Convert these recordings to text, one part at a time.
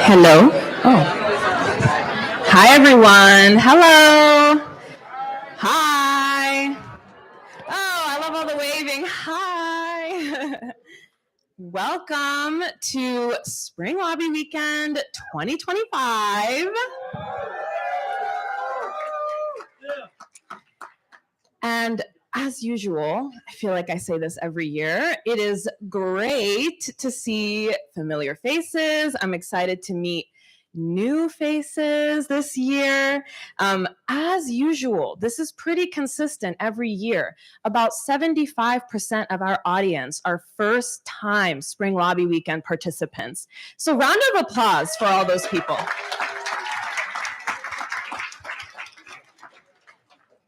Hello. Oh. Hi, everyone. Hello. Hi. Oh, I love all the waving. Hi. Welcome to Spring Lobby Weekend 2025. And as usual, I feel like I say this every year, it is great to see familiar faces. I'm excited to meet new faces this year. As usual, this is pretty consistent every year. About 75% of our audience are first-time Spring Lobby Weekend participants. So round of applause for all those people.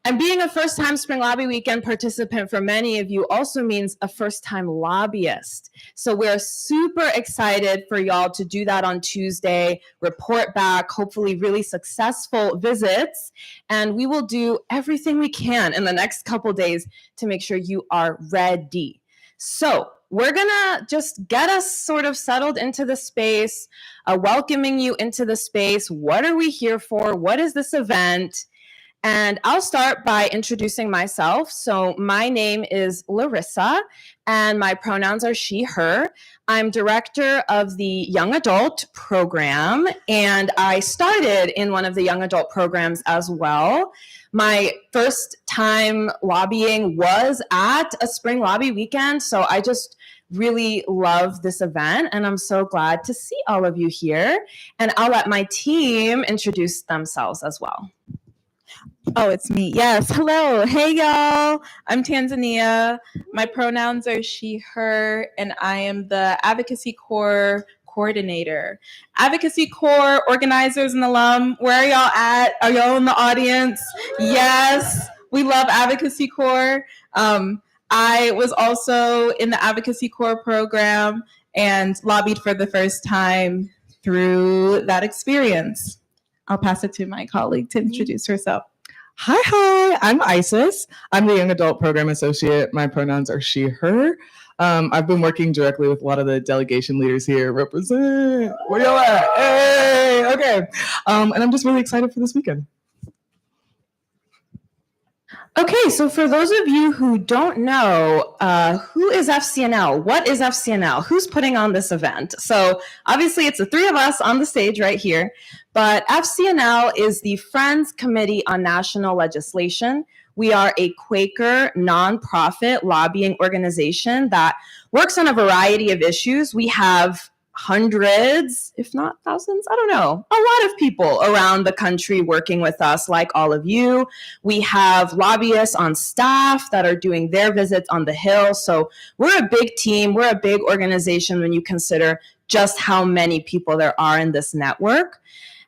And being a first-time Spring Lobby Weekend participant for many of you also means a first-time lobbyist. So we're super excited for y'all to do that on Tuesday, report back, hopefully really successful visits, and we will do everything we can in the next couple days to make sure you are ready. So we're gonna just get us sort of settled into the space, welcoming you into the space. What are we here for? What is this event? And I'll start by introducing myself. So my name is Larissa, and my pronouns are she, her. I'm director of the Young Adult program, and I started in one of the Young Adult programs as well. My first time lobbying was at a Spring Lobby Weekend, so I just really love this event, and I'm so glad to see all of you here. And I'll let my team introduce themselves as well. Oh, it's me. Yes. Hello. Hey, y'all. I'm Tanzania. My pronouns are she, her, and I am the Advocacy Corps coordinator. Advocacy Corps organizers and alum, where are y'all at? Are y'all in the audience? Yes. We love Advocacy Corps. I was also in the Advocacy Corps program and lobbied for the first time through that experience. I'll pass it to my colleague to introduce herself. Hi, I'm Isis. I'm the Young Adult Program Associate. My pronouns are she, her. I've been working directly with a lot of the delegation leaders here. Represent. Where y'all at? Hey, okay. And I'm just really excited for this weekend. Okay, so for those of you who don't know, who is FCNL? What is FCNL? Who's putting on this event? So obviously it's the three of us on the stage right here, but FCNL is the Friends Committee on National Legislation. We are a Quaker nonprofit lobbying organization that works on a variety of issues. We have hundreds, if not thousands, I don't know, a lot of people around the country working with us, like all of you. We have lobbyists on staff that are doing their visits on the Hill. So we're a big team. We're a big organization when you consider just how many people there are in this network.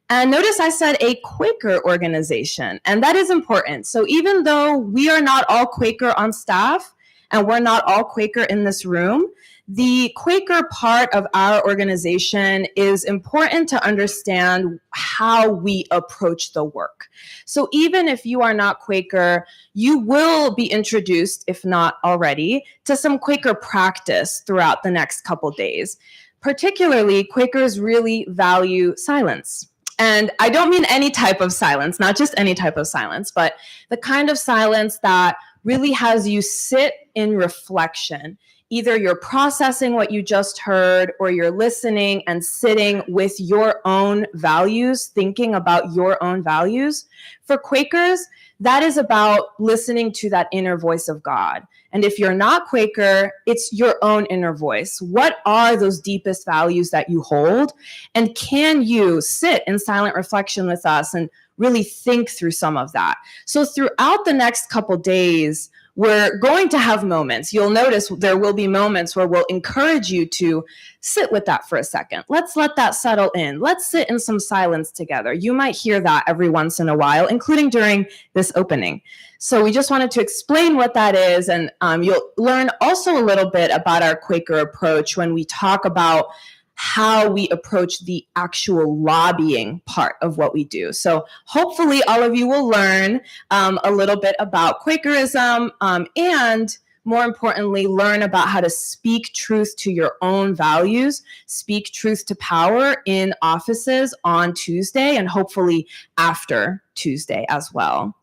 And notice I said a Quaker organization, and that is important. So even though we are not all Quaker on staff, and we're not all Quaker in this room, the Quaker part of our organization is important to understand how we approach the work. So even if you are not Quaker, you will be introduced, if not already, to some Quaker practice throughout the next couple days. Particularly, Quakers really value silence. And I don't mean any type of silence, not just any type of silence, but the kind of silence that really has you sit in reflection. Either you're processing what you just heard, or you're listening and sitting with your own values, thinking about your own values. For Quakers, that is about listening to that inner voice of God. And if you're not Quaker, it's your own inner voice. What are those deepest values that you hold? And can you sit in silent reflection with us and really think through some of that? So throughout the next couple days, we're going to have moments. You'll notice there will be moments where we'll encourage you to sit with that for a second. Let's let that settle in. Let's sit in some silence together. You might hear that every once in a while, including during this opening. So we just wanted to explain what that is. And you'll learn also a little bit about our Quaker approach when we talk about how we approach the actual lobbying part of what we do. So hopefully all of you will learn a little bit about Quakerism and more importantly, learn about how to speak truth to your own values, speak truth to power in offices on Tuesday and hopefully after Tuesday as well.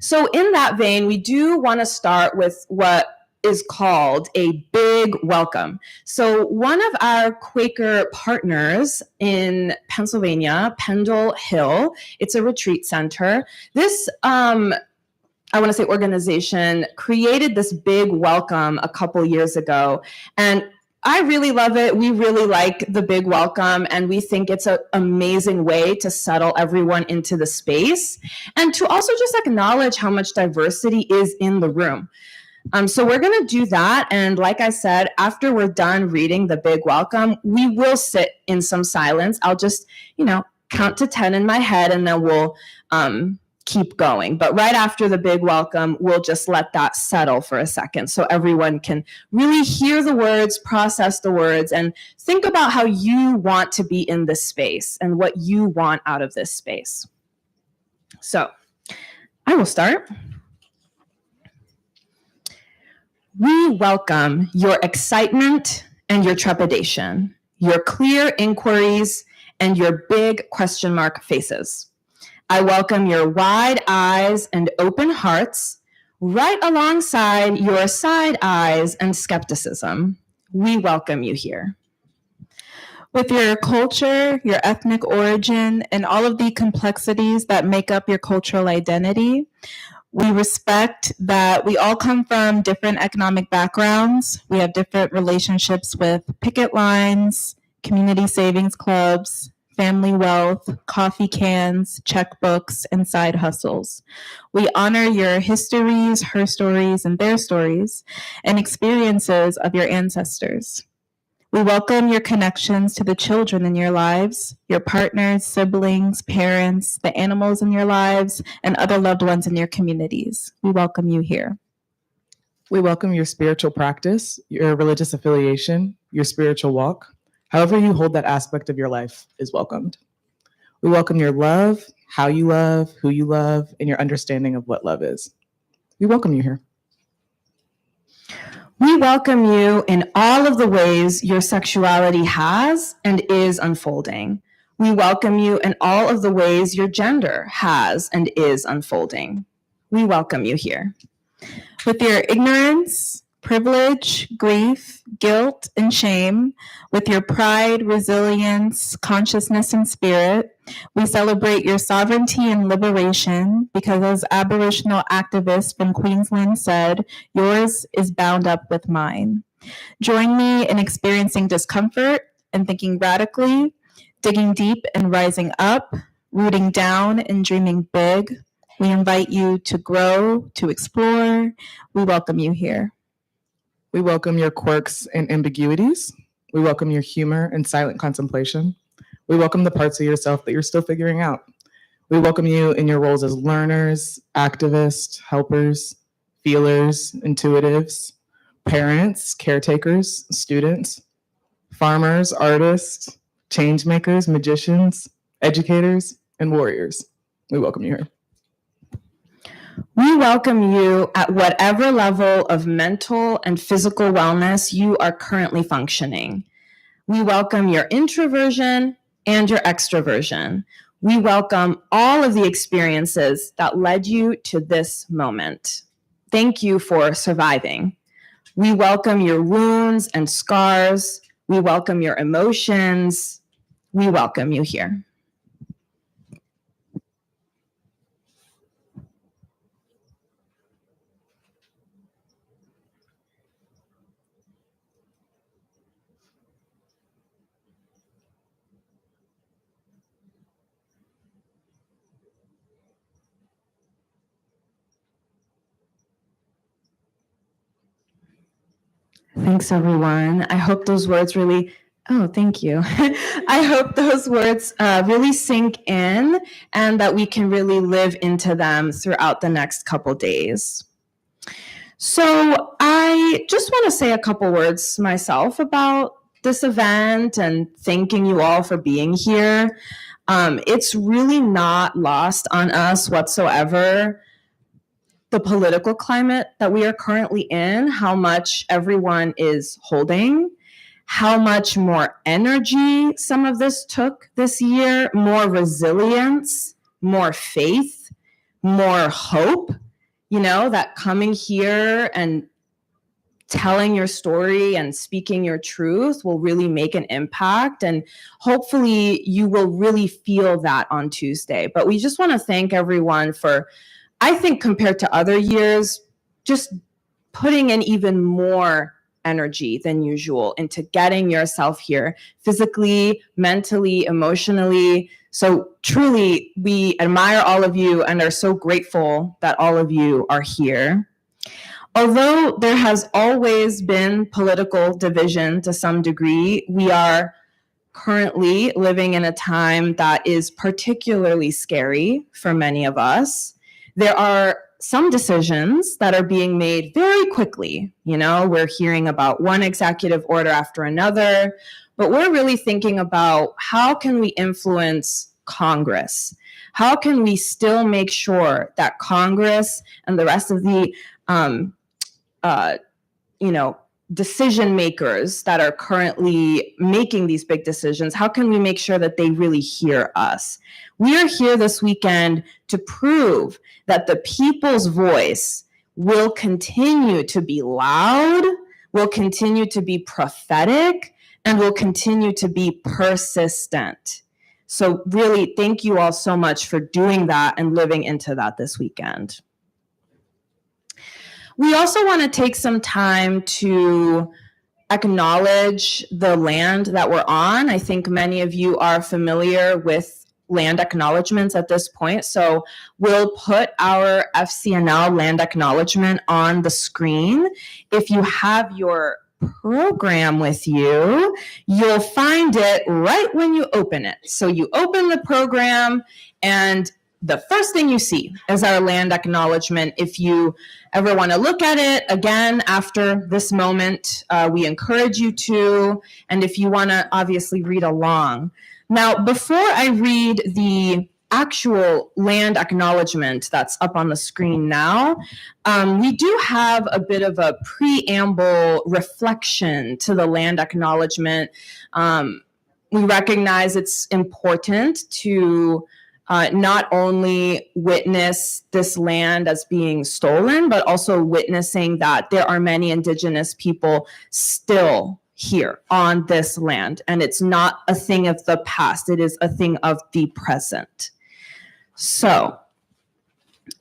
So in that vein, we do want to start with what is called a big welcome. So one of our Quaker partners in Pennsylvania, Pendle Hill, it's a retreat center. This, I want to say organization created this big welcome a couple years ago. And I really love it. We really like the big welcome, and we think it's an amazing way to settle everyone into the space and to also just acknowledge how much diversity is in the room. So we're going to do that. And like I said, after we're done reading the big welcome, we will sit in some silence. I'll just, count to 10 in my head, and then we'll keep going. But right after the big welcome, we'll just let that settle for a second so everyone can really hear the words, process the words, and think about how you want to be in this space and what you want out of this space. So I will start. We welcome your excitement and your trepidation, your clear inquiries, and your big question mark faces. I welcome your wide eyes and open hearts, right alongside your side eyes and skepticism. We welcome you here. With your culture, your ethnic origin, and all of the complexities that make up your cultural identity, we respect that we all come from different economic backgrounds. We have different relationships with picket lines, community savings clubs, family wealth, coffee cans, checkbooks, and side hustles. We honor your histories, her stories, and their stories, and experiences of your ancestors. We welcome your connections to the children in your lives, your partners, siblings, parents, the animals in your lives, and other loved ones in your communities. We welcome you here. We welcome your spiritual practice, your religious affiliation, your spiritual walk. However you hold that aspect of your life is welcomed. We welcome your love, how you love, who you love, and your understanding of what love is. We welcome you here. We welcome you in all of the ways your sexuality has and is unfolding. We welcome you in all of the ways your gender has and is unfolding. We welcome you here. With your ignorance, privilege, grief, guilt, and shame, with your pride, resilience, consciousness, and spirit, we celebrate your sovereignty and liberation because, as Aboriginal activist from Queensland said, yours is bound up with mine. Join me in experiencing discomfort and thinking radically, digging deep and rising up, rooting down and dreaming big. We invite you to grow, to explore. We welcome you here. We welcome your quirks and ambiguities. We welcome your humor and silent contemplation. We welcome the parts of yourself that you're still figuring out. We welcome you in your roles as learners, activists, helpers, feelers, intuitives, parents, caretakers, students, farmers, artists, change makers, magicians, educators, and warriors. We welcome you here. We welcome you at whatever level of mental and physical wellness you are currently functioning. We welcome your introversion and your extroversion. We welcome all of the experiences that led you to this moment. Thank you for surviving. We welcome your wounds and scars. We welcome your emotions. We welcome you here. Thanks, everyone. I hope those words really, thank you. I hope those words really sink in and that we can really live into them throughout the next couple days. So I just want to say a couple words myself about this event and thanking you all for being here. It's really not lost on us whatsoever the political climate that we are currently in, how much everyone is holding, how much more energy some of this took this year, more resilience, more faith, more hope, that coming here and telling your story and speaking your truth will really make an impact. And hopefully you will really feel that on Tuesday. But we just want to thank everyone for, I think compared to other years, just putting in even more energy than usual into getting yourself here physically, mentally, emotionally. So truly, we admire all of you and are so grateful that all of you are here. Although there has always been political division to some degree, we are currently living in a time that is particularly scary for many of us. There are some decisions that are being made very quickly. We're hearing about one executive order after another, but we're really thinking about how can we influence Congress? How can we still make sure that Congress and the rest of the decision makers that are currently making these big decisions, how can we make sure that they really hear us? We are here this weekend to prove that the people's voice will continue to be loud, will continue to be prophetic, and will continue to be persistent. So really, thank you all so much for doing that and living into that this weekend. We also want to take some time to acknowledge the land that we're on. I think many of you are familiar with land acknowledgements at this point. So we'll put our FCNL land acknowledgement on the screen. If you have your program with you, you'll find it right when you open it. So you open the program and the first thing you see is our land acknowledgement. If you ever want to look at it again after this moment, we encourage you to. And if you want to obviously read along. Now, before I read the actual land acknowledgement that's up on the screen now, we do have a bit of a preamble reflection to the land acknowledgement. We recognize it's important to not only witness this land as being stolen, but also witnessing that there are many Indigenous people still here on this land. And it's not a thing of the past, it is a thing of the present. So,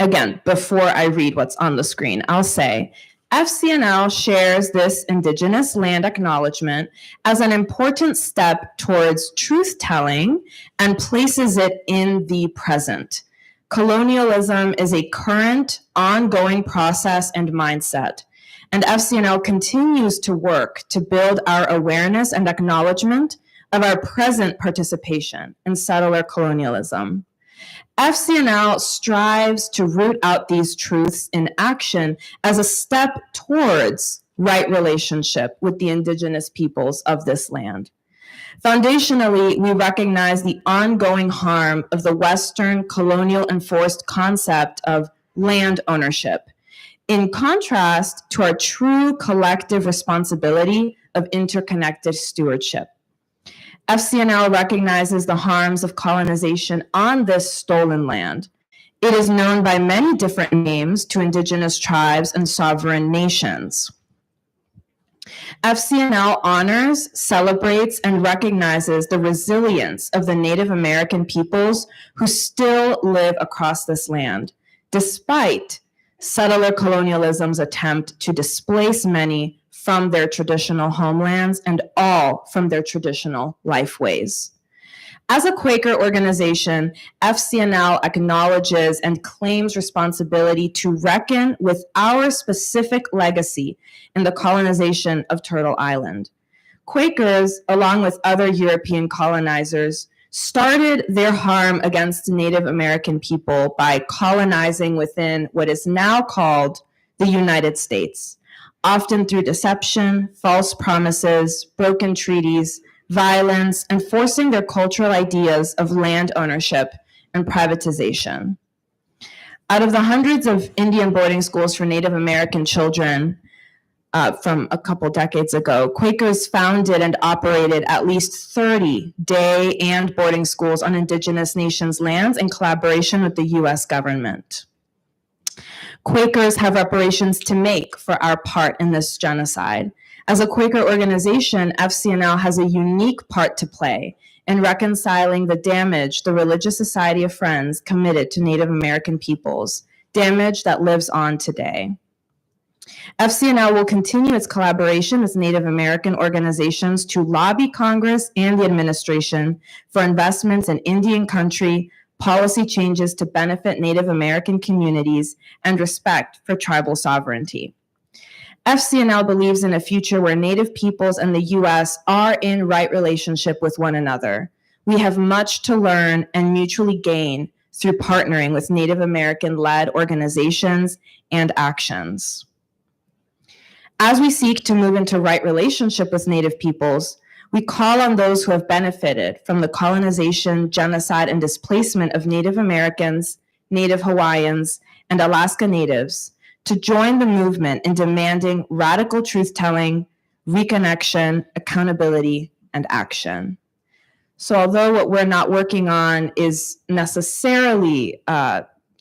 again, before I read what's on the screen, I'll say, FCNL shares this Indigenous land acknowledgement as an important step towards truth-telling and places it in the present. Colonialism is a current, ongoing process and mindset, and FCNL continues to work to build our awareness and acknowledgement of our present participation in settler colonialism. FCNL strives to root out these truths in action as a step towards right relationship with the Indigenous peoples of this land. Foundationally, we recognize the ongoing harm of the Western colonial enforced concept of land ownership, in contrast to our true collective responsibility of interconnected stewardship. FCNL recognizes the harms of colonization on this stolen land. It is known by many different names to Indigenous tribes and sovereign nations. FCNL honors, celebrates, and recognizes the resilience of the Native American peoples who still live across this land, despite settler colonialism's attempt to displace many from their traditional homelands and all from their traditional lifeways. As a Quaker organization, FCNL acknowledges and claims responsibility to reckon with our specific legacy in the colonization of Turtle Island. Quakers, along with other European colonizers, started their harm against Native American people by colonizing within what is now called the United States, often through deception, false promises, broken treaties, violence, and forcing their cultural ideas of land ownership and privatization. Out of the hundreds of Indian boarding schools for Native American children from a couple decades ago, Quakers founded and operated at least 30 day and boarding schools on Indigenous nations' lands in collaboration with the U.S. government. Quakers have reparations to make for our part in this genocide. As a Quaker organization, FCNL has a unique part to play in reconciling the damage the Religious Society of Friends committed to Native American peoples, damage that lives on today. FCNL will continue its collaboration with Native American organizations to lobby Congress and the administration for investments in Indian country, policy changes to benefit Native American communities, and respect for tribal sovereignty. FCNL believes in a future where Native peoples and the U.S. are in right relationship with one another. We have much to learn and mutually gain through partnering with Native American-led organizations and actions. As we seek to move into right relationship with Native peoples, we call on those who have benefited from the colonization, genocide, and displacement of Native Americans, Native Hawaiians, and Alaska Natives to join the movement in demanding radical truth-telling, reconnection, accountability, and action. So although what we're not working on is necessarily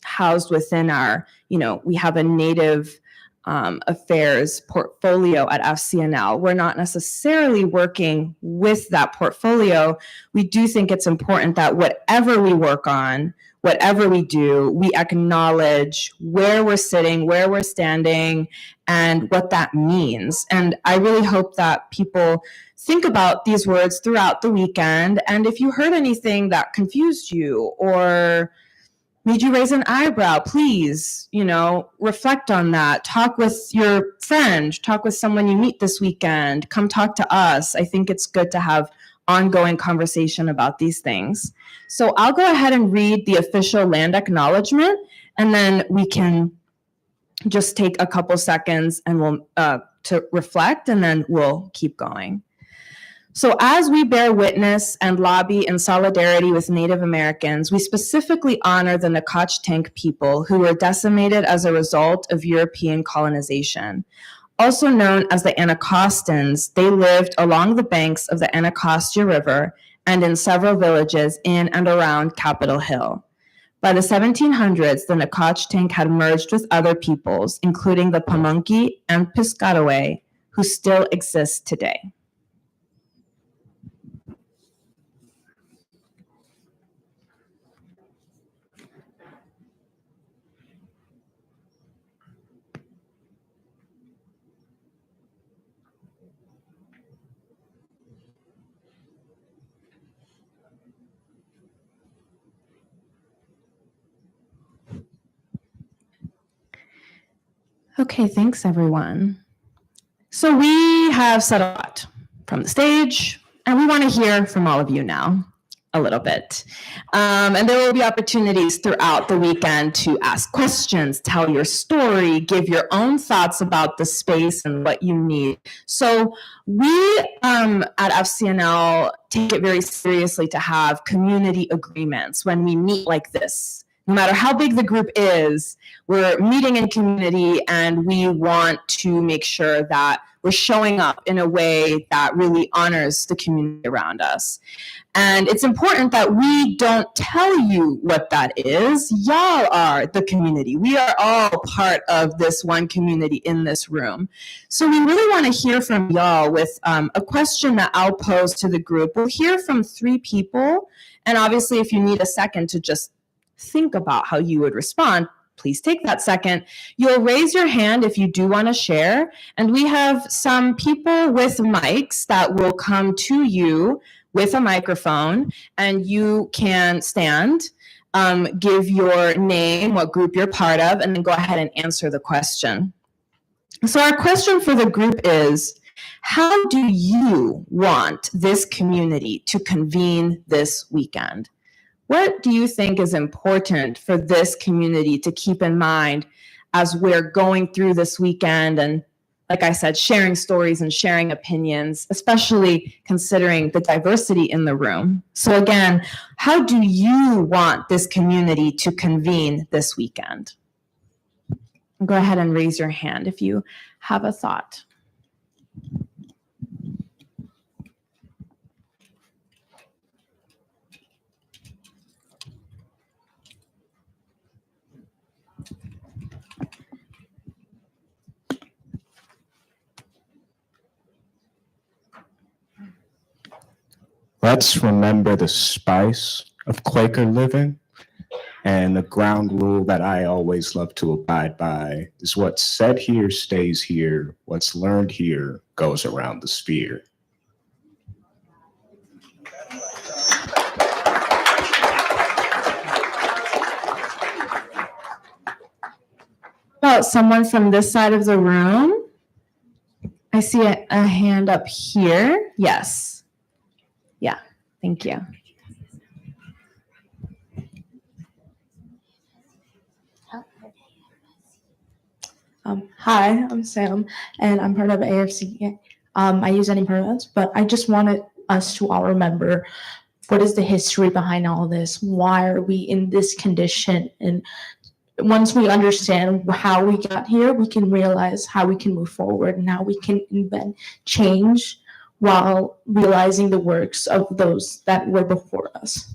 housed within our, we have a Native affairs portfolio at FCNL. We're not necessarily working with that portfolio. We do think it's important that whatever we work on, whatever we do, we acknowledge where we're sitting, where we're standing, and what that means. And I really hope that people think about these words throughout the weekend. And if you heard anything that confused you or made you raise an eyebrow, please, reflect on that. Talk with your friend, talk with someone you meet this weekend, come talk to us. I think it's good to have ongoing conversation about these things. So I'll go ahead and read the official land acknowledgement, and then we can just take a couple seconds and we'll to reflect, and then we'll keep going. So as we bear witness and lobby in solidarity with Native Americans, we specifically honor the Nacotchtank people who were decimated as a result of European colonization. Also known as the Anacostans, they lived along the banks of the Anacostia River and in several villages in and around Capitol Hill. By the 1700s, the Nacotchtank had merged with other peoples, including the Pamunkey and Piscataway, who still exist today. Okay, thanks everyone. So we have said a lot from the stage, and we want to hear from all of you now a little bit. And there will be opportunities throughout the weekend to ask questions, tell your story, give your own thoughts about the space and what you need. So we at FCNL take it very seriously to have community agreements when we meet like this. No matter how big the group is, we're meeting in community, and we want to make sure that we're showing up in a way that really honors the community around us. And it's important that we don't tell you what that is. Y'all are the community. We are all part of this one community in this room. So we really want to hear from y'all with a question that I'll pose to the group. We'll hear from 3 people. And obviously, if you need a second to just think about how you would respond, please take that second. You'll raise your hand if you do want to share. And we have some people with mics that will come to you with a microphone, and you can stand, give your name, what group you're part of, and then go ahead and answer the question. So our question for the group is, how do you want this community to convene this weekend? What do you think is important for this community to keep in mind as we're going through this weekend and like I said, sharing stories and sharing opinions, especially considering the diversity in the room. So again, how do you want this community to convene this weekend? Go ahead and raise your hand if you have a thought. Let's remember the spice of Quaker living, and the ground rule that I always love to abide by is what's said here stays here, what's learned here goes around the sphere. About someone from this side of the room? I see a hand up here. Yes. Yeah, thank you. Hi, I'm Sam, and I'm part of AFC. I use any pronouns, but I just wanted us to all remember what is the history behind all this? Why are we in this condition? And once we understand how we got here, we can realize how we can move forward and how we can invent change while realizing the works of those that were before us.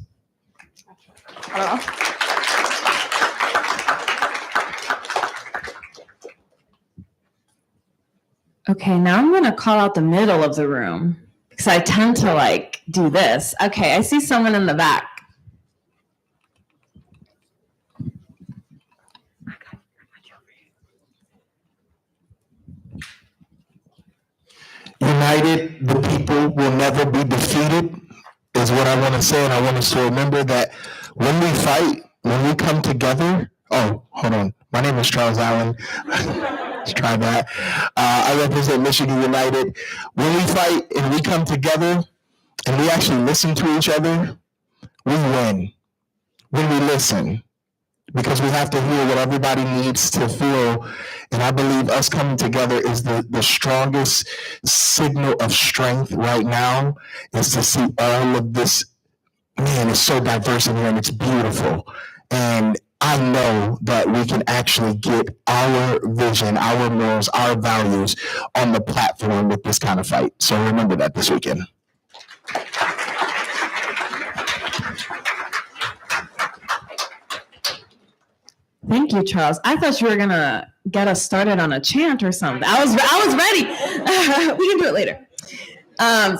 Okay, now I'm going to call out the middle of the room because I tend to do this. Okay, I see someone in the back. United, the people will never be defeated, is what I want to say. And I want us to remember that when we fight, when we come together. Oh, hold on. My name is Charles Allen. Let's try that. I represent Michigan United. When we fight and we come together and we actually listen to each other, we win. When we listen, because we have to hear what everybody needs to feel. And I believe us coming together is the strongest signal of strength right now, is to see all of this. Man, it's so diverse in here and it's beautiful. And I know that we can actually get our vision, our morals, our values on the platform with this kind of fight. So remember that this weekend. Thank you, Charles. I thought you were gonna get us started on a chant or something. I was ready. We can do it later.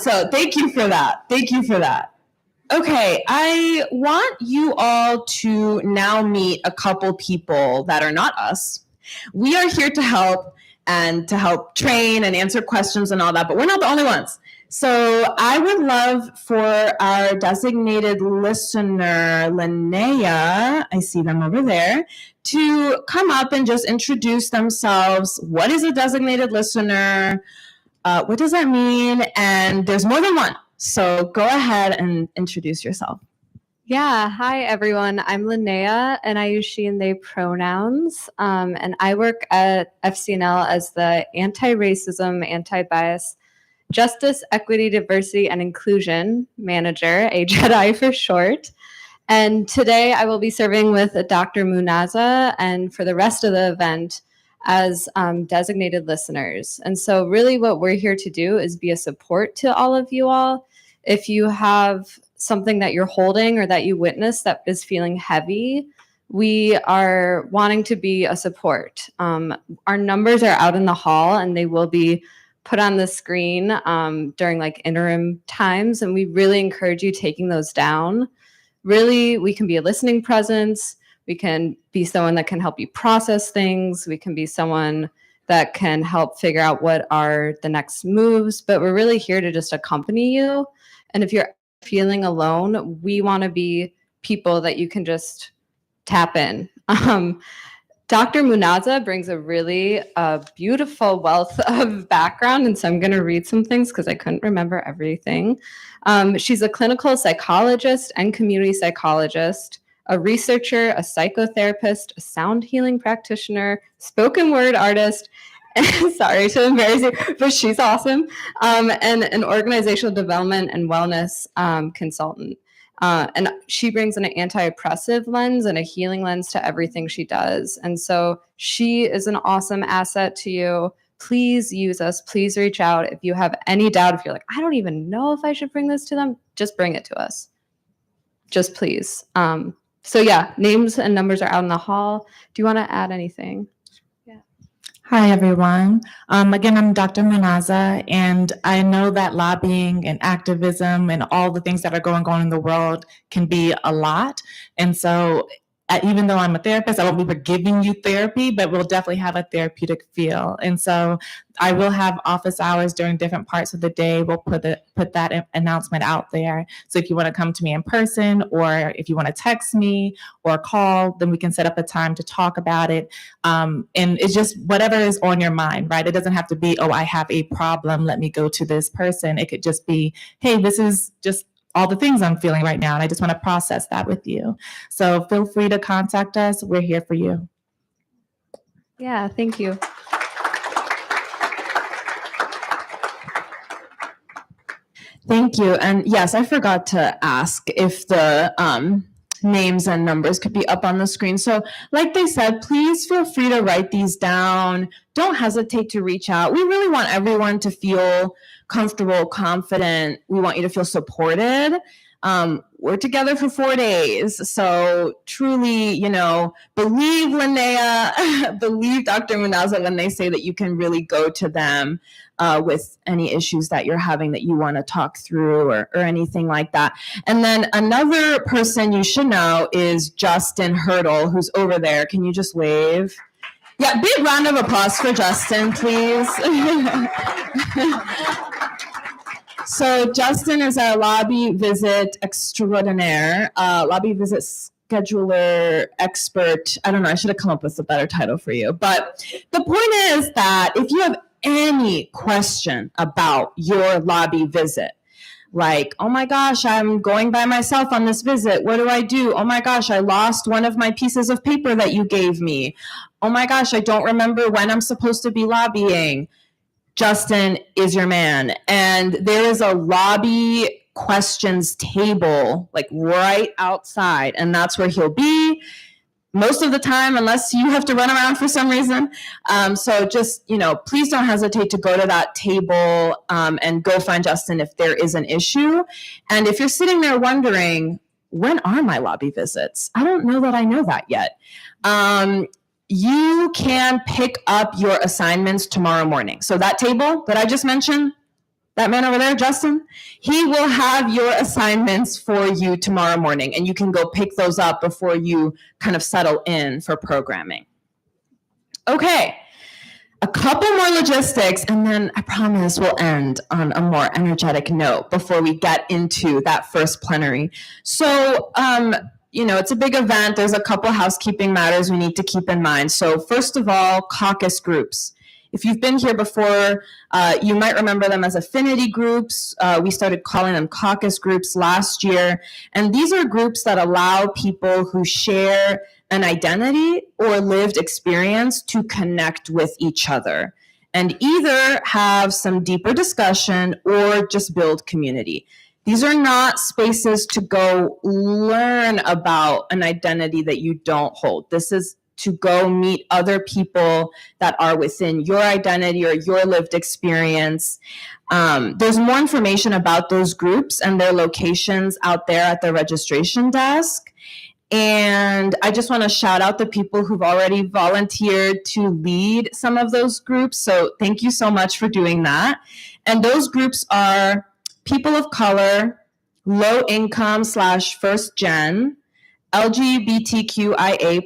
So thank you for that. Thank you for that. Okay, I want you all to now meet a couple people that are not us. We are here to help and to help train and answer questions and all that, but we're not the only ones. So I would love for our designated listener, Linnea, I see them over there, to come up and just introduce themselves. What is a designated listener? What does that mean? And there's more than one. So go ahead and introduce yourself. Yeah, hi everyone. I'm Linnea and I use she and they pronouns. And I work at FCNL as the Anti-Racism, Anti-Bias, Justice, Equity, Diversity, and Inclusion Manager, a JEDI for short. And today I will be serving with Dr. Munaza and for the rest of the event as designated listeners. And so really what we're here to do is be a support to all of you all. If you have something that you're holding or that you witness that is feeling heavy, we are wanting to be a support. Our numbers are out in the hall and they will be put on the screen during interim times. And we really encourage you taking those down. Really, we can be a listening presence. We can be someone that can help you process things. We can be someone that can help figure out what are the next moves. But we're really here to just accompany you. And if you're feeling alone, we want to be people that you can just tap in. Dr. Munaza brings a really beautiful wealth of background. And so I'm going to read some things because I couldn't remember everything. She's a clinical psychologist and community psychologist, a researcher, a psychotherapist, a sound healing practitioner, spoken word artist, sorry to embarrass you, but she's awesome. And an organizational development and wellness consultant. And she brings an anti-oppressive lens and a healing lens to everything she does. And so she is an awesome asset to you. Please use us. Please reach out. If you have any doubt, if you're like, I don't even know if I should bring this to them, just bring it to us. Just please. So yeah, names and numbers are out in the hall. Do you want to add anything? Hi, everyone. Again, I'm Dr. Manaza, and I know that lobbying and activism and all the things that are going on in the world can be a lot. And so even though I'm a therapist, I won't be giving you therapy, but we'll definitely have a therapeutic feel. And so I will have office hours during different parts of the day. We'll put that announcement out there. So if you want to come to me in person, or if you want to text me or call, then we can set up a time to talk about it. And it's just whatever is on your mind, right? It doesn't have to be, oh, I have a problem, let me go to this person. It could just be, hey, this is just all the things I'm feeling right now, and I just want to process that with you. So feel free to contact us. We're here for you. Yeah, thank you. Thank you. And yes, I forgot to ask if the names and numbers could be up on the screen. So like they said, please feel free to write these down. Don't hesitate to reach out. We really want everyone to feel comfortable, confident. We want you to feel supported. We're together for 4 days. So truly, believe Linnea, believe Dr. Manaza when they say that you can really go to them with any issues that you're having that you want to talk through or anything like that. And then another person you should know is Justin Hurdle, who's over there. Can you just wave? Yeah, big round of applause for Justin, please. So Justin is our lobby visit extraordinaire, lobby visit scheduler expert. I don't know, I should have come up with a better title for you. But the point is that if you have any question about your lobby visit, like, oh my gosh, I'm going by myself on this visit. What do I do? Oh my gosh, I lost one of my pieces of paper that you gave me. Oh my gosh, I don't remember when I'm supposed to be lobbying. Justin is your man. And there is a lobby questions table, like right outside, and that's where he'll be most of the time, unless you have to run around for some reason. So just, please don't hesitate to go to that table and go find Justin if there is an issue. And if you're sitting there wondering, when are my lobby visits? I don't know that I know that yet. You can pick up your assignments tomorrow morning. So that table that I just mentioned, that man over there, Justin, he will have your assignments for you tomorrow morning, and you can go pick those up before you kind of settle in for programming. Okay, a couple more logistics, and then I promise we'll end on a more energetic note before we get into that first plenary. So, it's a big event. There's a couple housekeeping matters we need to keep in mind. So first of all, caucus groups. If you've been here before, you might remember them as affinity groups. We started calling them caucus groups last year. And these are groups that allow people who share an identity or lived experience to connect with each other and either have some deeper discussion or just build community. These are not spaces to go learn about an identity that you don't hold. This is to go meet other people that are within your identity or your lived experience. There's more information about those groups and their locations out there at the registration desk. And I just want to shout out the people who've already volunteered to lead some of those groups. So thank you so much for doing that. And those groups are people of color, low income / first gen, LGBTQIA+,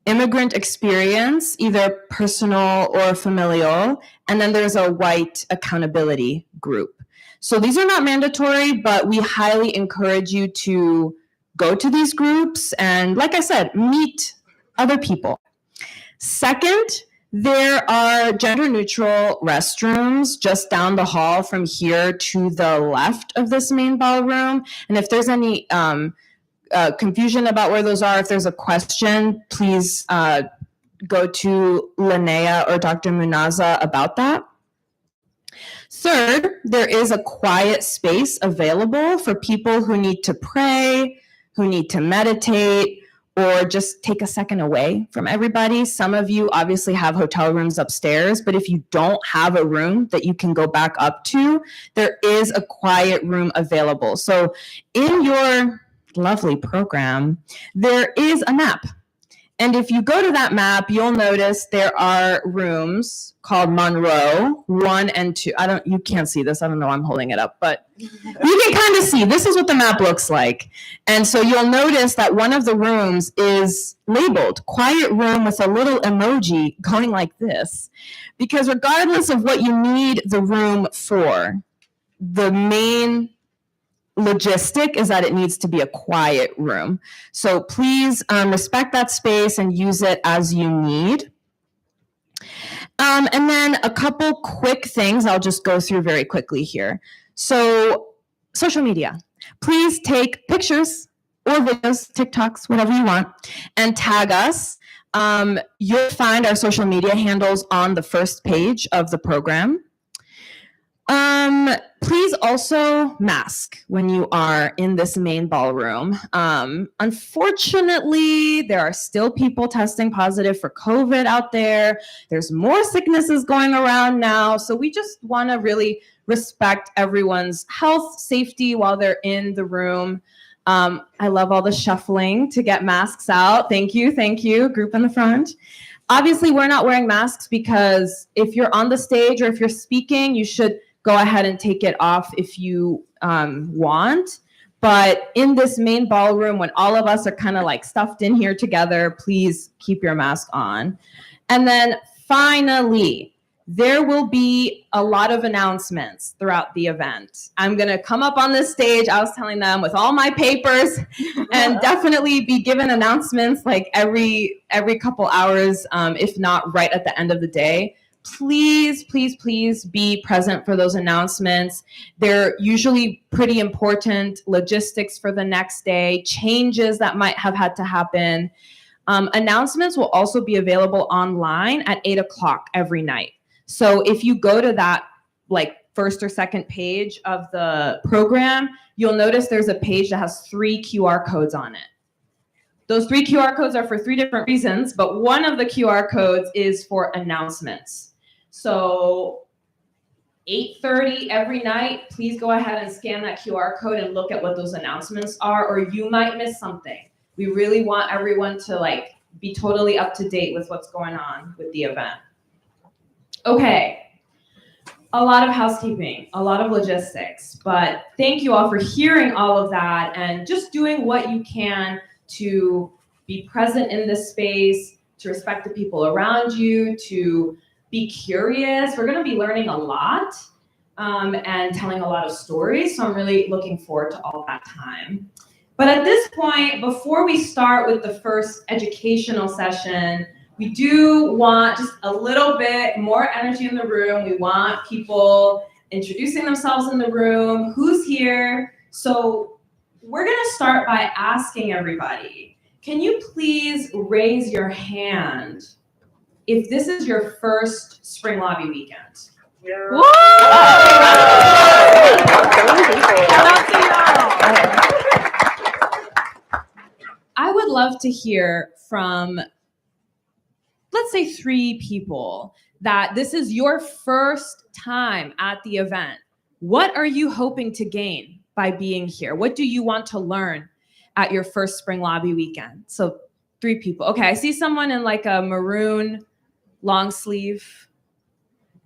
immigrant experience, either personal or familial, and then there's a white accountability group. So these are not mandatory, but we highly encourage you to go to these groups and, like I said, meet other people. Second, there are gender-neutral restrooms just down the hall from here to the left of this main ballroom. And if there's any confusion about where those are, if there's a question, please go to Linnea or Dr. Munaza about that. Third, there is a quiet space available for people who need to pray, who need to meditate, or just take a second away from everybody. Some of you obviously have hotel rooms upstairs, but if you don't have a room that you can go back up to, there is a quiet room available. So in your lovely program, there is a map. And if you go to that map, you'll notice there are rooms called Monroe 1 and 2. You can't see this. I don't know why I'm holding it up, but you can kind of see. This is what the map looks like. And so you'll notice that one of the rooms is labeled quiet room with a little emoji going like this. Because regardless of what you need the room for, the main logistic is that it needs to be a quiet room. So please respect that space and use it as you need. And then a couple quick things I'll just go through very quickly here. So social media, please take pictures or videos, TikToks, whatever you want, and tag us. You'll find our social media handles on the first page of the program. Please also mask when you are in this main ballroom. Unfortunately, there are still people testing positive for COVID out there. There's more sicknesses going around now. So we just want to really respect everyone's health, safety while they're in the room. I love all the shuffling to get masks out. Thank you, group in the front. Obviously, we're not wearing masks because if you're on the stage or if you're speaking, you should go ahead and take it off if you want. But in this main ballroom, when all of us are kind of like stuffed in here together, please keep your mask on. And then finally, there will be a lot of announcements throughout the event. I'm gonna come up on this stage, I was telling them, with all my papers and definitely be given announcements like every couple hours, if not right at the end of the day. Please, please, please be present for those announcements. They're usually pretty important logistics for the next day, changes that might have had to happen. Announcements will also be available online at 8 o'clock every night. So if you go to that like first or second page of the program, you'll notice there's a page that has 3 QR codes on it. Those 3 QR codes are for 3 different reasons, but one of the QR codes is for announcements. So 8:30 every night, please go ahead and scan that QR code and look at what those announcements are, or you might miss something. We really want everyone to like be totally up to date with what's going on with the event. Okay, a lot of housekeeping, a lot of logistics, but thank you all for hearing all of that and just doing what you can to be present in this space, to respect the people around you, to be curious. We're gonna be learning a lot and telling a lot of stories, so I'm really looking forward to all that time. But at this point, before we start with the first educational session, we do want just a little bit more energy in the room. We want people introducing themselves in the room, who's here. So we're gonna start by asking everybody, can you please raise your hand if this is your first Spring Lobby weekend? Yeah. I would love to hear from, let's say 3 people that this is your first time at the event. What are you hoping to gain by being here? What do you want to learn at your first Spring Lobby weekend? So 3 people. Okay, I see someone in like a maroon long sleeve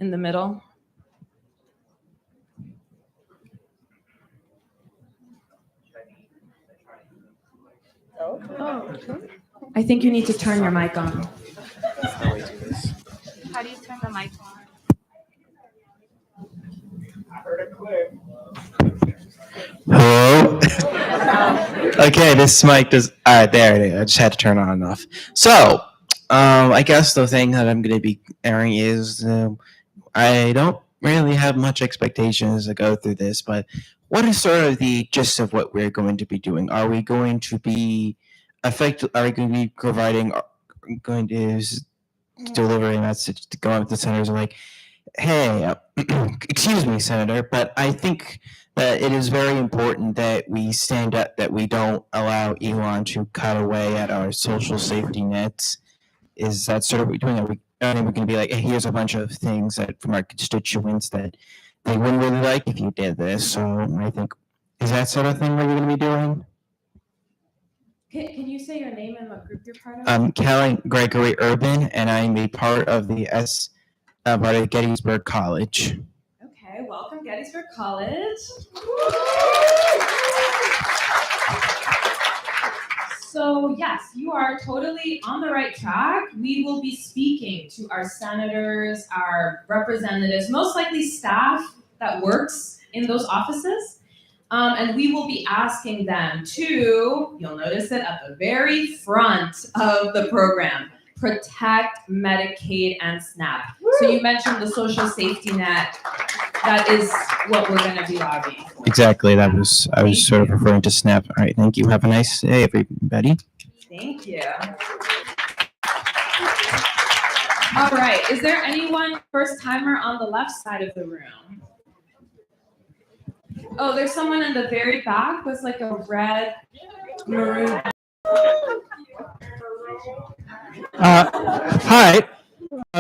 in the middle. Oh, okay. I think you need to turn your mic on. How do you turn the mic on? I heard it clear. Hello? Okay, this mic does. All right, there it is. I just had to turn on and off. So, I guess the thing that I'm going to be airing is I don't really have much expectations to go through this, but what is sort of the gist of what we're going to be doing? Are we going to be providing, going to deliver a message to go up to senators and like, hey, excuse me, Senator, but I think that it is very important that we stand up, that we don't allow Elon to cut away at our social safety nets. Is that sort of what we're doing? We're going to be like, hey, here's a bunch of things that from our constituents that they wouldn't really like if you did this. So I think, is that sort of thing what you're going to be doing? Can you say your name and what group you're part of? I'm Callan Gregory Urban, and I'm a part of the part of Gettysburg College. Okay, welcome Gettysburg College. So yes, you are totally on the right track. We will be speaking to our senators, our representatives, most likely staff that works in those offices. And we will be asking them to, you'll notice it at the very front of the program, protect Medicaid and SNAP. So you mentioned the social safety net. That is what we're going to be lobbying for. Exactly. I was sort of referring to SNAP. All right. Thank you. Have a nice day, everybody. Thank you. All right. Is there anyone first timer on the left side of the room? Oh, there's someone in the very back with like a red maroon. Hi,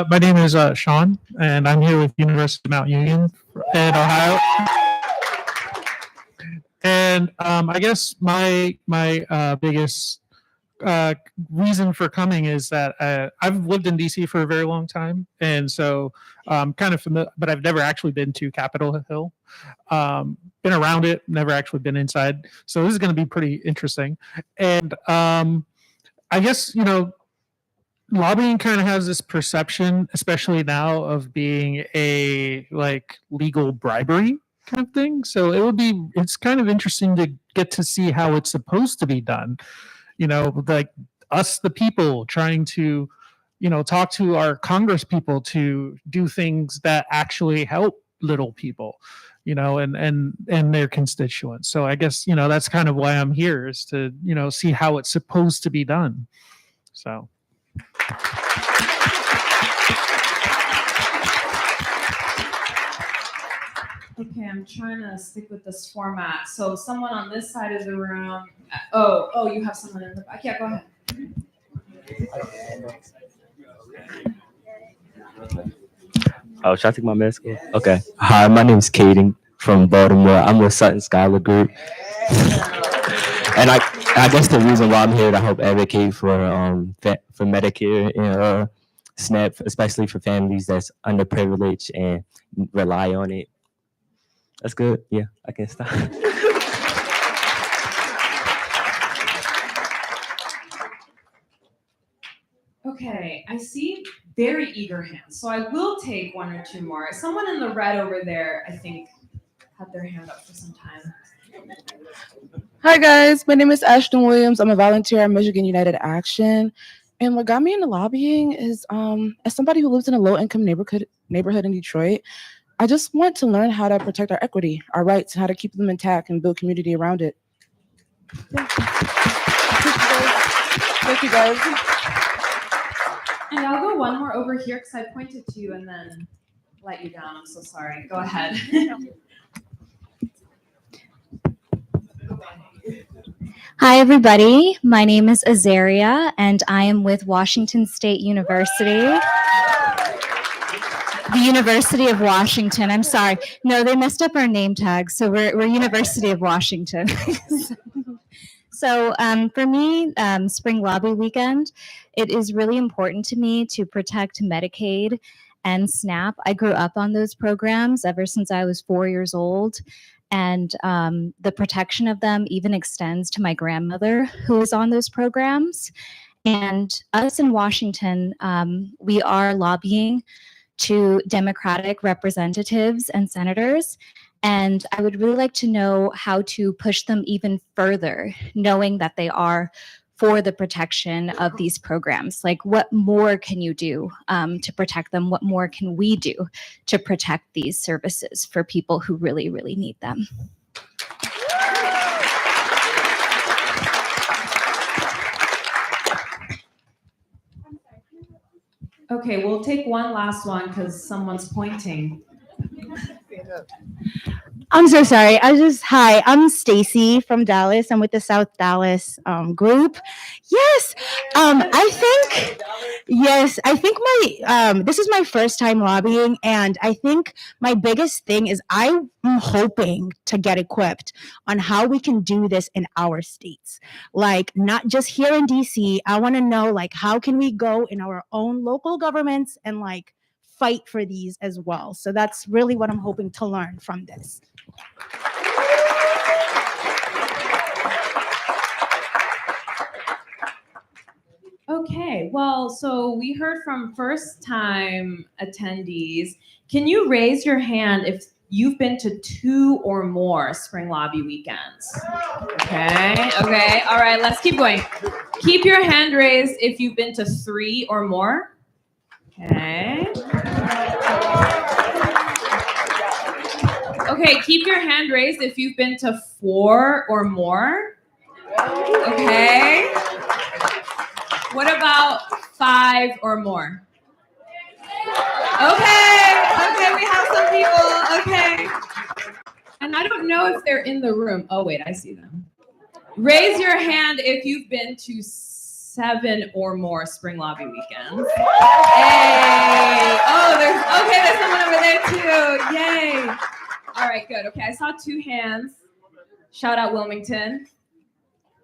my name is Sean, and I'm here with University of Mount Union in Ohio. And I guess my biggest reason for coming is that I've lived in DC for a very long time, and so I'm kind of familiar, but I've never actually been to Capitol Hill. Been around it, never actually been inside. So this is going to be pretty interesting. And I guess, lobbying kind of has this perception, especially now, of being a like legal bribery kind of thing. So it's kind of interesting to get to see how it's supposed to be done. Like us, the people, trying to, talk to our Congress people to do things that actually help little people, and their constituents. So I guess, that's kind of why I'm here, is to, see how it's supposed to be done. So. Okay, I'm trying to stick with this format. So someone on this side of the room. Oh, you have someone in the back. Yeah, go ahead. Oh, should I take my mask off? Okay. Hi, my name is Caden from Baltimore. I'm with Sutton Scholar Group. And I guess the reason why I'm here to help advocate for Medicare and SNAP, especially for families that's underprivileged and rely on it. That's good. Yeah, I can stop. Okay, I see very eager hands, so I will take one or two more. Someone in the red over there, I think, had their hand up for some time. Hi guys, my name is Ashton Williams. I'm a volunteer at Michigan United Action. And what got me into lobbying is, as somebody who lives in a low-income neighborhood in Detroit, I just want to learn how to protect our equity, our rights, and how to keep them intact and build community around it. Thank you guys. And I'll go one more over here because I pointed to you and then let you down. I'm so sorry. Go ahead. Hi, everybody. My name is Azaria, and I am with Washington State University. The University of Washington. I'm sorry. No, they messed up our name tag, so we're University of Washington. So for me, Spring Lobby Weekend, it is really important to me to protect Medicaid and SNAP. I grew up on those programs ever since I was 4 years old. And the protection of them even extends to my grandmother who is on those programs. And us in Washington, we are lobbying to Democratic representatives and senators. And I would really like to know how to push them even further, knowing that they are for the protection of these programs. Like, what more can you do to protect them? What more can we do to protect these services for people who really, really need them? Okay, we'll take one last one because someone's pointing. I'm so sorry. Hi, I'm Stacy from Dallas. I'm with the South Dallas group. Yes, I think this is my first time lobbying, and I think my biggest thing is I'm hoping to get equipped on how we can do this in our states. Like, not just here in DC. I want to know, like, how can we go in our own local governments and, like, fight for these as well. So that's really what I'm hoping to learn from this. Okay, well, so we heard from first-time attendees. Can you raise your hand if you've been to 2 or more Spring Lobby weekends? Okay, all right, let's keep going. Keep your hand raised if you've been to 3 or more. Okay. Okay, keep your hand raised if you've been to 4 or more. Okay. What about 5 or more? Okay, we have some people. Okay. And I don't know if they're in the room. Oh, wait, I see them. Raise your hand if you've been to 7 or more Spring Lobby weekends. Hey. Oh, there's someone over there too. Yay. All right, good. Okay, I saw 2 hands. Shout out Wilmington.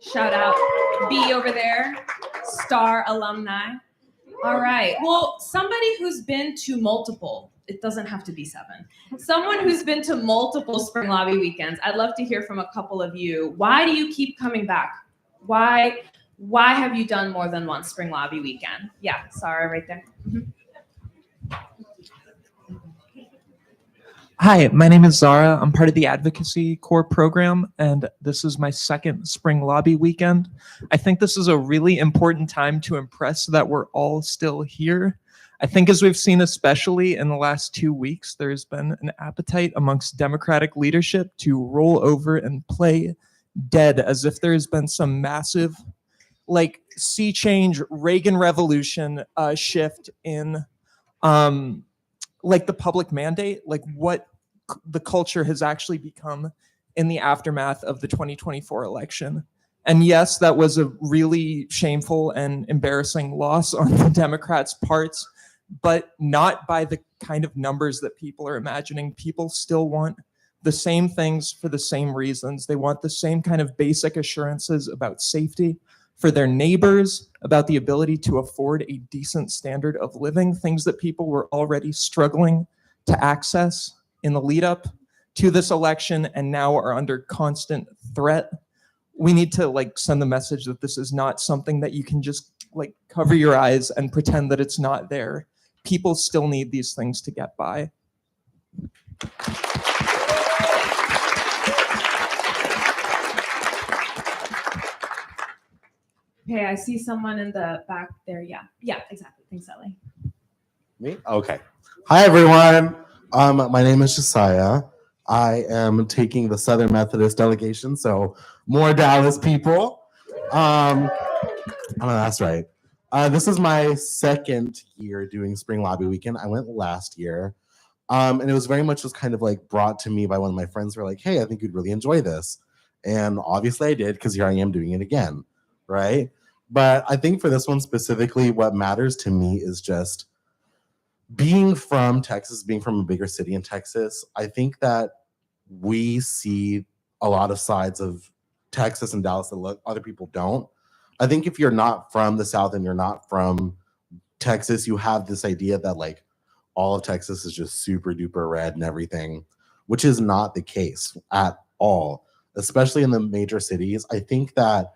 Shout out B over there. Star alumni. All right. Well, somebody who's been to multiple, it doesn't have to be 7. Someone who's been to multiple Spring Lobby weekends, I'd love to hear from a couple of you. Why do you keep coming back? Why have you done more than one Spring Lobby weekend? Yeah, Sarah right there. Mm-hmm. Hi, my name is Zara. I'm part of the Advocacy Corps program, and this is my 2nd Spring Lobby weekend. I think this is a really important time to impress that we're all still here. I think as we've seen, especially in the last 2 weeks, there's been an appetite amongst Democratic leadership to roll over and play dead as if there's been some massive, like, sea change, Reagan Revolution shift in like the public mandate, like what the culture has actually become in the aftermath of the 2024 election. And yes, that was a really shameful and embarrassing loss on the Democrats' parts, but not by the kind of numbers that people are imagining. People still want the same things for the same reasons. They want the same kind of basic assurances about safety for their neighbors, about the ability to afford a decent standard of living, things that people were already struggling to access in the lead up to this election and now are under constant threat. We need to, like, send the message that this is not something that you can just, like, cover your eyes and pretend that it's not there. People still need these things to get by. Okay, I see someone in the back there. Yeah, exactly. Thanks, Ellie. Me? Okay. Hi, everyone. My name is Josiah. I am taking the Southern Methodist delegation, so more Dallas people. Oh, that's right. This is my 2nd year doing Spring Lobby Weekend. I went last year, and it was very much just kind of like brought to me by one of my friends who were like, hey, I think you'd really enjoy this. And obviously I did, because here I am doing it again, right? But I think for this one specifically, what matters to me is just being from Texas, being from a bigger city in Texas. I think that we see a lot of sides of Texas and Dallas that other people don't. I think if you're not from the South and you're not from Texas, you have this idea that, like, all of Texas is just super duper red and everything, which is not the case at all, especially in the major cities. I think that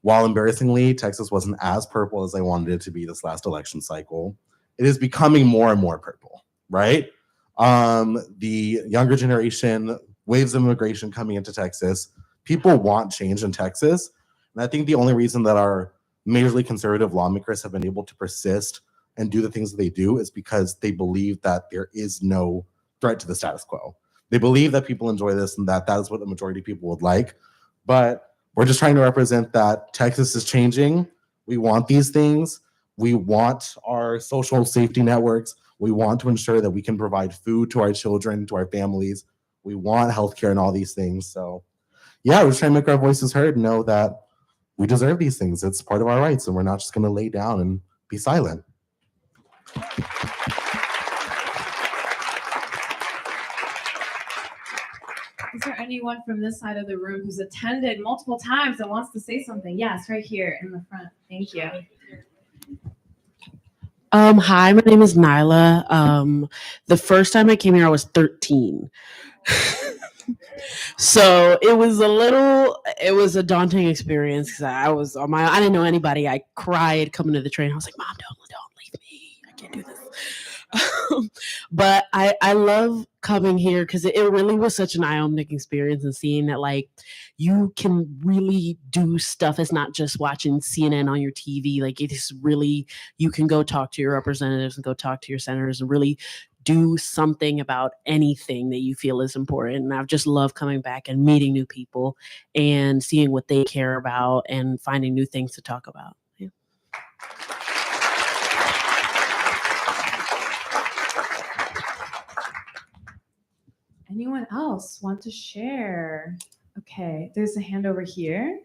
while embarrassingly, Texas wasn't as purple as I wanted it to be this last election cycle, it is becoming more and more purple, right? The younger generation, waves of immigration coming into Texas, people want change in Texas. And I think the only reason that our majorly conservative lawmakers have been able to persist and do the things that they do is because they believe that there is no threat to the status quo. They believe that people enjoy this and that is what the majority of people would like. But we're just trying to represent that Texas is changing. We want these things. We want our our social safety networks. We want to ensure that we can provide food to our children, to our families. We want healthcare and all these things. So yeah, we're just trying to make our voices heard and know that we deserve these things. It's part of our rights, and we're not just going to lay down and be silent. Is there anyone from this side of the room who's attended multiple times and wants to say something? Yes, right here in the front. Thank you. Hi, my name is Nyla. The first time I came here, I was 13. So it was a daunting experience because I was on my, I didn't know anybody. I cried coming to the train. I was like, Mom, don't leave me. I can't do this. But I love coming here because it really was such an eye-opening experience and seeing that like you can really do stuff. It's not just watching CNN on your TV. Like it is really, you can go talk to your representatives and go talk to your senators and really do something about anything that you feel is important. And I've just loved coming back and meeting new people and seeing what they care about and finding new things to talk about. Yeah. Anyone else want to share? Okay, there's a hand over here.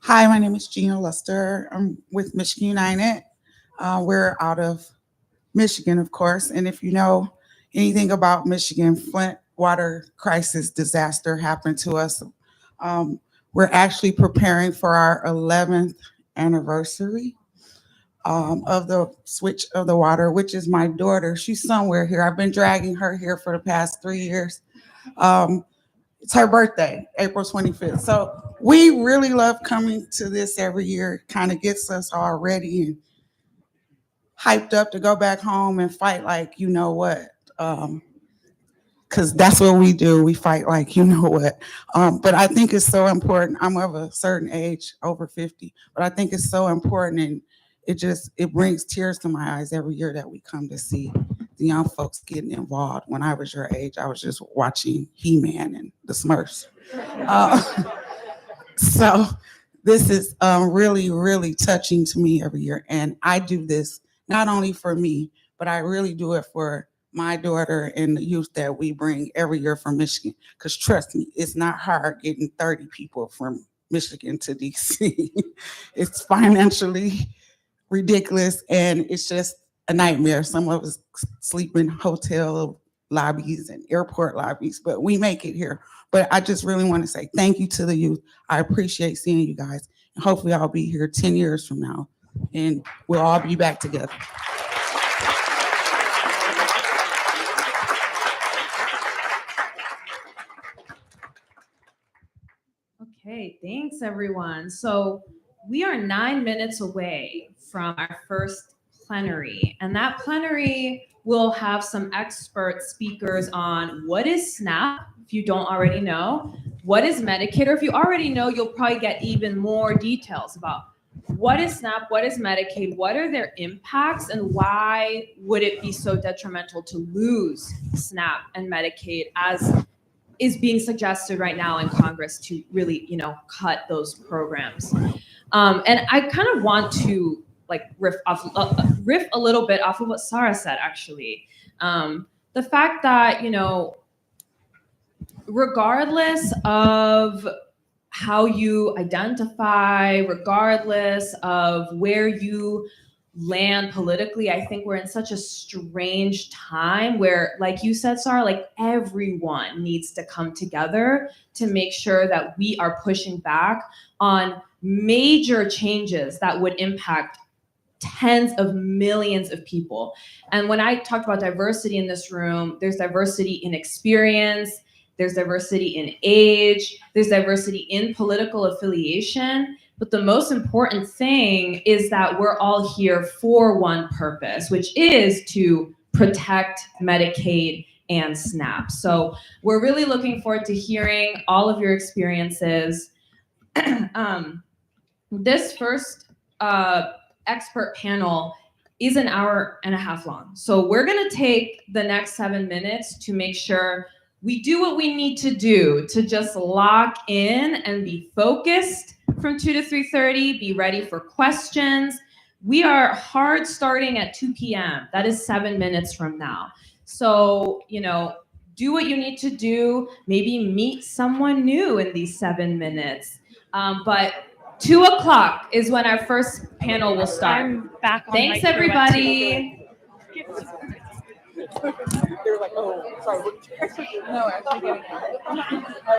Hi, my name is Gina Luster. I'm with Michigan United. We're out of Michigan, of course. And if you know anything about Michigan, Flint water crisis disaster happened to us. We're actually preparing for our 11th anniversary of the switch of the water, which is my daughter. She's somewhere here. I've been dragging her here for the past 3 years. It's her birthday, April 25th. So we really love coming to this every year. It kind of gets us all ready and hyped up to go back home and fight like you know what. Because that's what we do. We fight like you know what. But I think it's so important. I'm of a certain age, over 50, but I think it's so important, and it brings tears to my eyes every year that we come to see the young folks getting involved. When I was your age, I was just watching He-Man and the Smurfs. So this is really, really touching to me every year. And I do this not only for me, but I really do it for my daughter and the youth that we bring every year from Michigan. Because trust me, it's not hard getting 30 people from Michigan to DC. It's financially ridiculous, and it's just a nightmare. Some of us sleep in hotel lobbies and airport lobbies, but we make it here. But I just really want to say thank you to the youth. I appreciate seeing you guys, and hopefully I'll be here 10 years from now, and we'll all be back together. Okay, thanks everyone. So we are 9 minutes away from our first plenary, and that plenary will have some expert speakers on what is SNAP, if you don't already know, what is Medicaid, or if you already know, you'll probably get even more details about what is SNAP, what is Medicaid, what are their impacts, and why would it be so detrimental to lose SNAP and Medicaid as is being suggested right now in Congress to really, cut those programs. And I kind of want to riff a little bit off of what Sarah said, actually. The fact that, regardless of how you identify, regardless of where you land politically, I think we're in such a strange time where, like you said, Sarah, everyone needs to come together to make sure that we are pushing back on major changes that would impact tens of millions of people. And when I talked about diversity in this room, there's diversity in experience, there's diversity in age, there's diversity in political affiliation. But the most important thing is that we're all here for one purpose, which is to protect Medicaid and SNAP. So we're really looking forward to hearing all of your experiences. This first expert panel is an hour and a half long. So we're gonna take the next 7 minutes to make sure we do what we need to do to just lock in and be focused from 2 to 3:30, be ready for questions. We are hard starting at 2 p.m. That is 7 minutes from now. So, do what you need to do. Maybe meet someone new in these 7 minutes. But 2 o'clock is when our first panel will start. I'm back on Thanks, my crew at everybody. They were like, oh, sorry. No, actually getting